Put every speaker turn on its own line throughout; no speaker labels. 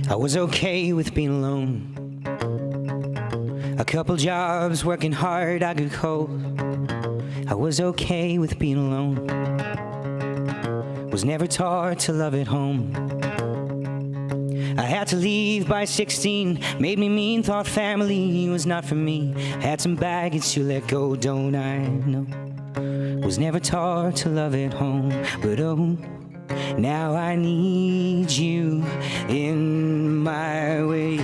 I was okay with being alone. A couple jobs, working hard, I grew cold. I was okay with being alone. Was never taught to love at home. I had to leave by 16, made me mean, thought family was not for me. Had some baggage to let go, don't I know? Was never taught to love at home, but oh, now I need you in my way.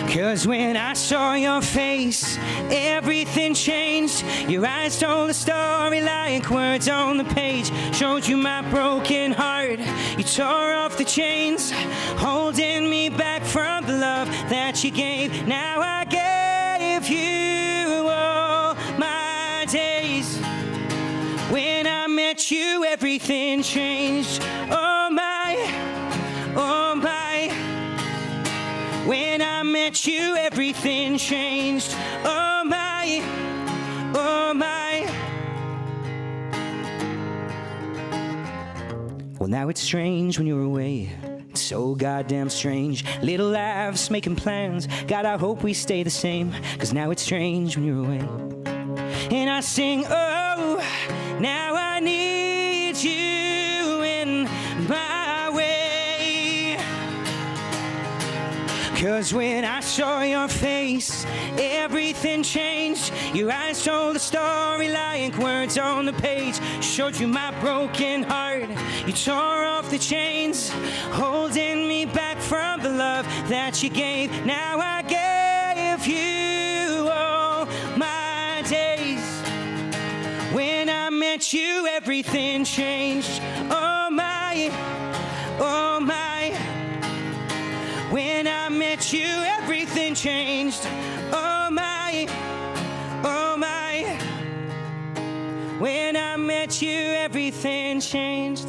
'Cause when I saw your face, everything changed. Your eyes told a story like words on the page. Showed you my broken heart. You tore off the chains, holding me back from the love that you gave. Now I gave you all my days. When I met you, everything changed. Oh my, oh my. When I met you, everything changed. Oh my, oh my. Well, now it's strange when you're away. It's so goddamn strange. Little laughs, making plans. God, I hope we stay the same. 'Cause now it's strange when you're away. And I sing, oh, now I need you in my way. 'Cause when I saw your face, everything changed. Your eyes told a story like words on the page. Showed you my broken heart. You tore off the chains, holding me back from the love that you gave. Now I gave you all my days. When I met you, everything changed. Oh my, oh my. When I met you, everything changed. Oh my, oh my. When I met you, everything changed.